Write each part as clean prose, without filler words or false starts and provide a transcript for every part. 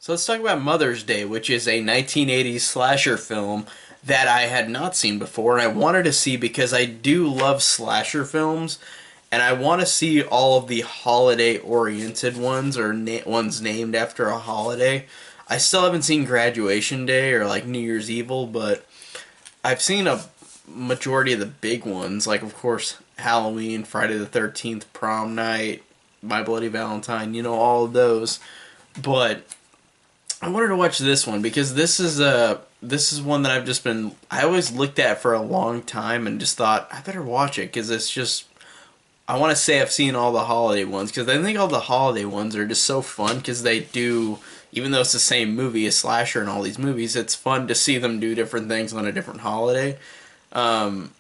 So let's talk about Mother's Day, which is a 1980s slasher film that I had not seen before, and I wanted to see because I do love slasher films, and I want to see all of the holiday-oriented ones or ones named after a holiday. I still haven't seen Graduation Day or like New Year's Evil, but I've seen a majority of the big ones, like of course Halloween, Friday the 13th, Prom Night, My Bloody Valentine, all of those. But I wanted to watch this one because this is one that I always looked at for a long time and just thought I better watch it because it's just I want to say I've seen all the holiday ones because I think all the holiday ones are just so fun because they do, even though it's the same movie, a slasher and all these movies, it's fun to see them do different things on a different holiday. Um,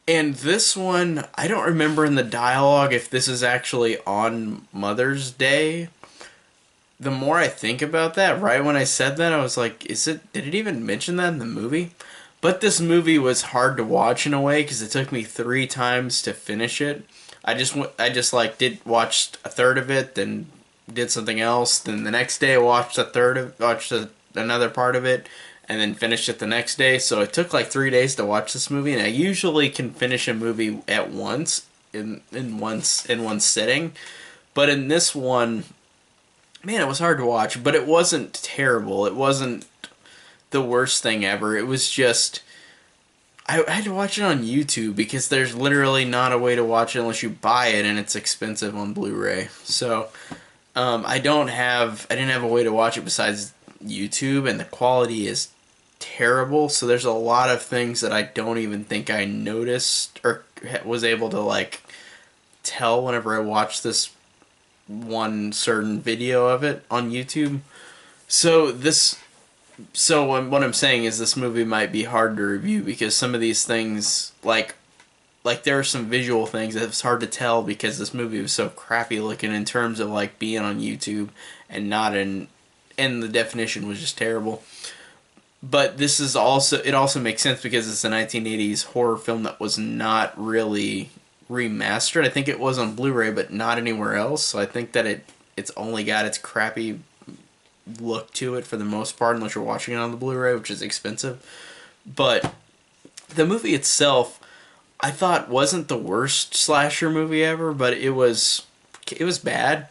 and this one, I don't remember in the dialogue if this is actually on Mother's Day. The more I think about that, right when I said that, I was like, did it even mention that in the movie? But this movie was hard to watch in a way because it took me 3 times to finish it. I just like did watch a third of it, then did something else. Then the next day I watched another part of it, and then finished it the next day. So it took like 3 days to watch this movie, and I usually can finish a movie at once in one sitting. But in this one, man, it was hard to watch, but it wasn't terrible. It wasn't the worst thing ever. It was just I had to watch it on YouTube because there's literally not a way to watch it unless you buy it, and it's expensive on Blu-ray. So I didn't have a way to watch it besides YouTube, and the quality is terrible. So there's a lot of things that I don't even think I noticed or was able to like tell whenever I watched this one certain video of it on YouTube. So what I'm saying is this movie might be hard to review because some of these things like there are some visual things that it's hard to tell because this movie was so crappy looking in terms of like being on YouTube and not in and the definition was just terrible. But it also makes sense because it's a 1980s horror film that was not really remastered. I think it was on Blu-ray but not anywhere else. So I think that it's only got its crappy look to it for the most part unless you're watching it on the Blu-ray, which is expensive. But the movie itself I thought wasn't the worst slasher movie ever, but it was bad.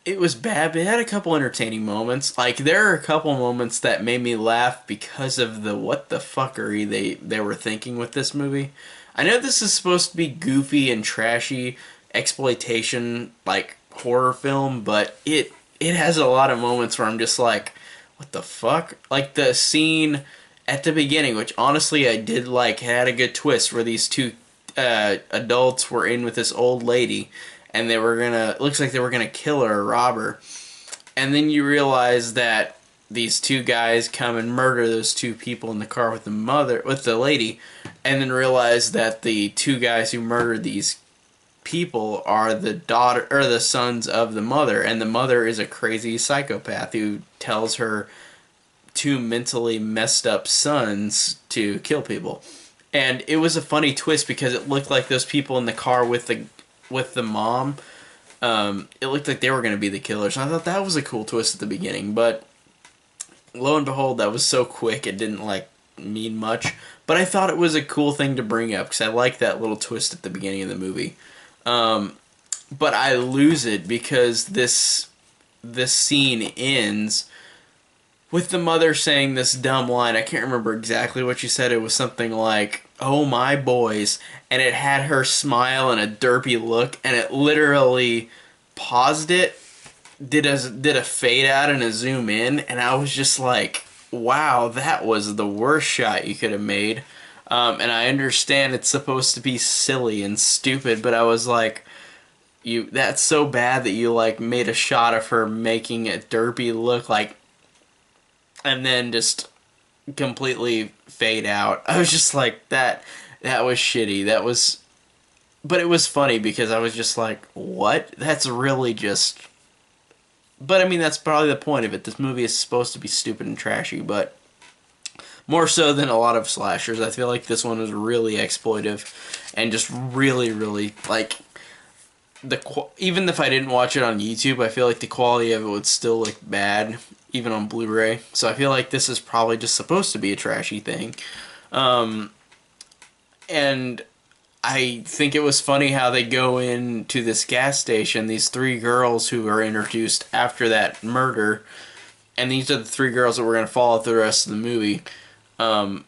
It was bad, but it had a couple entertaining moments. Like there are a couple moments that made me laugh because of the what the fuckery they were thinking with this movie. I know this is supposed to be goofy and trashy exploitation like horror film, but it has a lot of moments where I'm just like, what the fuck? Like the scene at the beginning, which honestly I did like, had a good twist where these two adults were in with this old lady, and looks like they were gonna kill her or rob her, and then you realize that these two guys come and murder those two people in the car with the lady, and then realize that the two guys who murdered these people are the daughter or the sons of the mother, and the mother is a crazy psychopath who tells her two mentally messed up sons to kill people. And it was a funny twist because it looked like those people in the car with the mom, it looked like they were going to be the killers. And I thought that was a cool twist at the beginning, but lo and behold, that was so quick it didn't like mean much. But I thought it was a cool thing to bring up because I like that little twist at the beginning of the movie. But I lose it because this scene ends with the mother saying this dumb line. I can't remember exactly what she said. It was something like, "Oh my boys," and it had her smile and a derpy look, and it literally paused it, did a fade out and a zoom in, and I was just like, wow, that was the worst shot you could have made. And I understand it's supposed to be silly and stupid, but I was like, that's so bad that you like made a shot of her making a derpy look like, and then just completely fade out. I was just like, that was shitty. But it was funny because I was just like, what? That's really just. But I mean, that's probably the point of it. This movie is supposed to be stupid and trashy, but more so than a lot of slashers. I feel like this one was really exploitive and just really, really, like, even if I didn't watch it on YouTube, I feel like the quality of it would still look bad, even on Blu-ray. So I feel like this is probably just supposed to be a trashy thing. Um, and I think it was funny how they go into this gas station, these three girls who are introduced after that murder, and these are the three girls that we're going to follow through the rest of the movie. Um,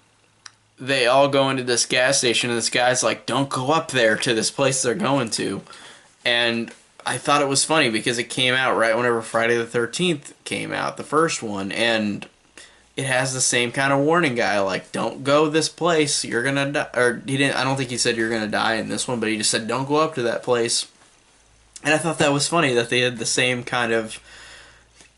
they all go into this gas station, and this guy's like, don't go up there to this place they're going to. And I thought it was funny because it came out right whenever Friday the 13th came out, the first one, and it has the same kind of warning guy, like, don't go this place, you're gonna die. Or he didn't, I don't think he said you're gonna die in this one, but he just said don't go up to that place. And I thought that was funny that they had the same kind of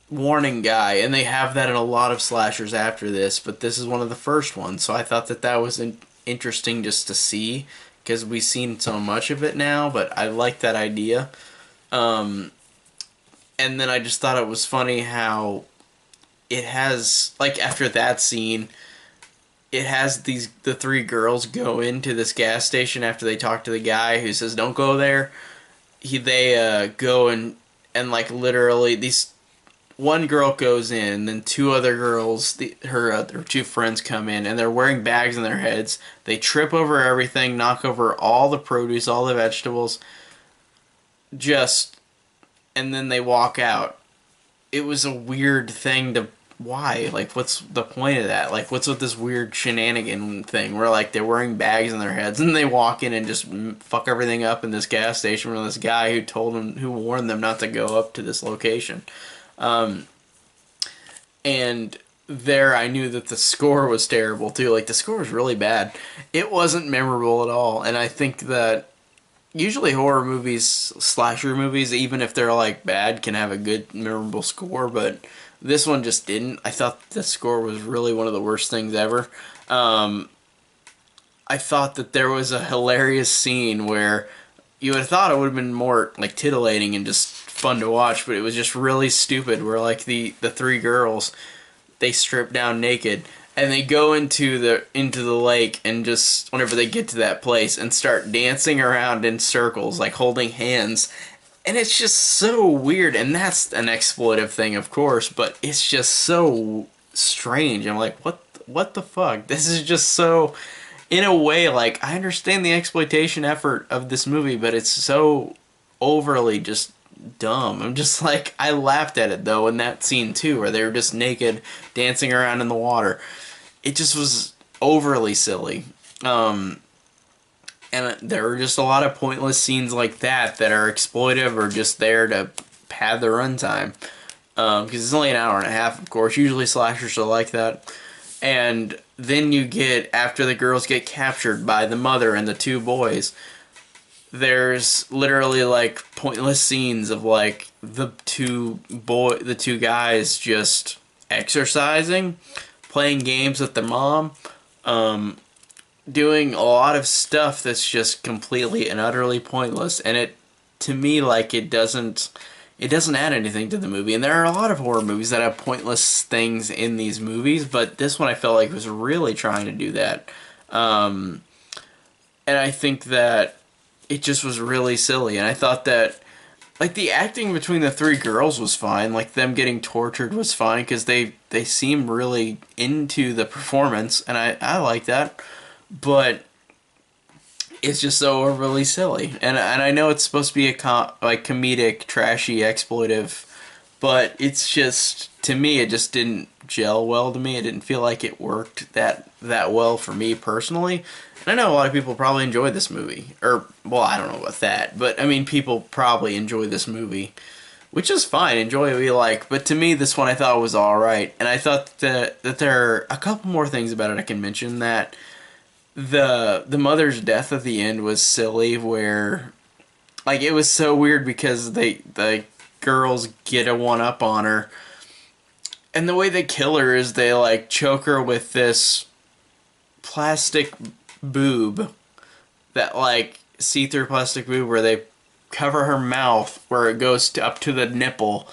warning guy, and they have that in a lot of slashers after this, but this is one of the first ones, so I thought that that was interesting just to see, because we've seen so much of it now, but I like that idea. Um, and then I just thought it was funny how it has, like, after that scene, it has the three girls go into this gas station after they talk to the guy who says don't go there. They go and like literally these one girl goes in, then two other girls, her other two friends come in, and they're wearing bags on their heads. They trip over everything, knock over all the produce, all the vegetables, just, and then they walk out. It was a weird thing to, why? Like, what's the point of that? Like, what's with this weird shenanigan thing where, like, they're wearing bags on their heads and they walk in and just fuck everything up in this gas station with this guy who warned them not to go up to this location. Um, and there I knew that the score was terrible too. Like, the score was really bad. It wasn't memorable at all, and I think that usually horror movies, slasher movies, even if they're like bad, can have a good memorable score, but this one just didn't. I thought the score was really one of the worst things ever. Um, I thought that there was a hilarious scene where you would have thought it would have been more like titillating and just fun to watch, but it was just really stupid where like the three girls, they strip down naked and they go into the lake, and just whenever they get to that place and start dancing around in circles, like holding hands, and it's just so weird. And that's an exploitive thing, of course, but it's just so strange. I'm like, what the fuck? This is just so, in a way, like, I understand the exploitation effort of this movie, but it's so overly just dumb. I'm just like, I laughed at it though in that scene too, where they were just naked dancing around in the water. It just was overly silly. And there were just a lot of pointless scenes like that that are exploitive or just there to pad the runtime. Because it's only an hour and a half, of course. Usually slashers are like that. And then you get, after the girls get captured by the mother and the two boys, there's literally like pointless scenes of like the two guys just exercising, playing games with their mom, doing a lot of stuff that's just completely and utterly pointless. And it, to me, like, it doesn't add anything to the movie. And there are a lot of horror movies that have pointless things in these movies, but this one I felt like was really trying to do that. And I think that it just was really silly. And I thought that, like, the acting between the three girls was fine. Like, them getting tortured was fine because they seem really into the performance, and I like that. But it's just so overly silly. And I know it's supposed to be a comedic, trashy, exploitive, but it's just, to me, it just didn't gel well to me. It didn't feel like it worked that well for me personally. And I know a lot of people probably enjoy this movie. Or, well, I don't know about that, but I mean, people probably enjoy this movie, which is fine. Enjoy what you like. But to me, this one I thought was alright. And I thought that there are a couple more things about it I can mention. That the mother's death at the end was silly, where, like, it was so weird because the girls get a one up on her, and the way they kill her is they like choke her with this plastic boob, that like see-through plastic boob, where they cover her mouth where it goes up to the nipple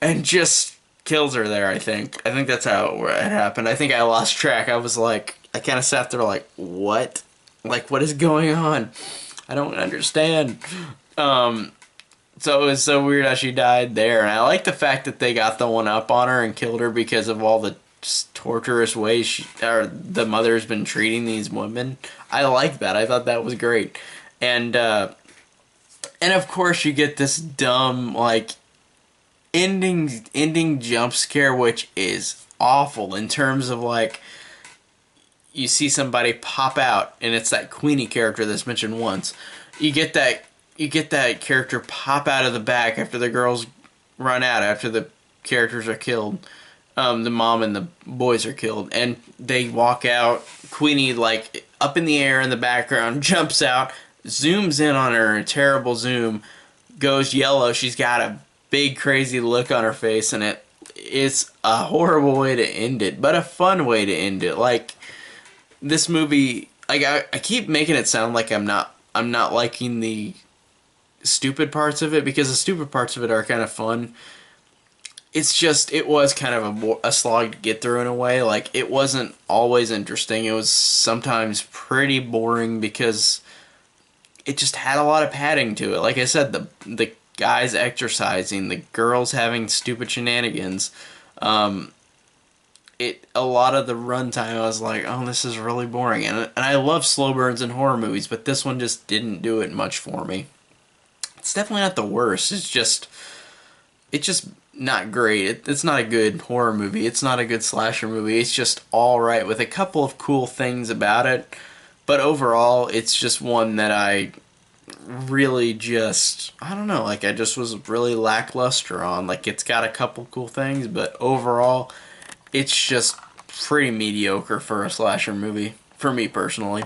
and just kills her there. I think that's how it happened. I think I lost track. I was like, I kind of sat there like, what? Like, what is going on? I don't understand. So it was so weird how she died there, and I like the fact that they got the one up on her and killed her because of all the torturous ways or the mother's been treating these women. I like that. I thought that was great, and of course you get this dumb like ending jump scare, which is awful in terms of like you see somebody pop out, and it's that Queenie character that's mentioned once. You get that character pop out of the back after the girls run out, after the characters are killed. The mom and the boys are killed, and they walk out. Queenie, like, up in the air in the background, jumps out, zooms in on her, a terrible zoom, goes yellow. She's got a big, crazy look on her face, and it's a horrible way to end it, but a fun way to end it. Like, this movie, like, I keep making it sound like I'm not liking the stupid parts of it, because the stupid parts of it are kind of fun. It's just, it was kind of a slog to get through in a way. Like, it wasn't always interesting. It was sometimes pretty boring because it just had a lot of padding to it. Like I said, the guys exercising, the girls having stupid shenanigans. A lot of the runtime, I was like, oh, this is really boring. And I love slow burns in horror movies, but this one just didn't do it much for me. It's definitely not the worst. It's just not great. It's not a good horror movie. It's not a good slasher movie. It's just all right with a couple of cool things about it. But overall, it's just one that I really just, I don't know, like I just was really lackluster on. Like, it's got a couple cool things, but overall, it's just pretty mediocre for a slasher movie, for me personally.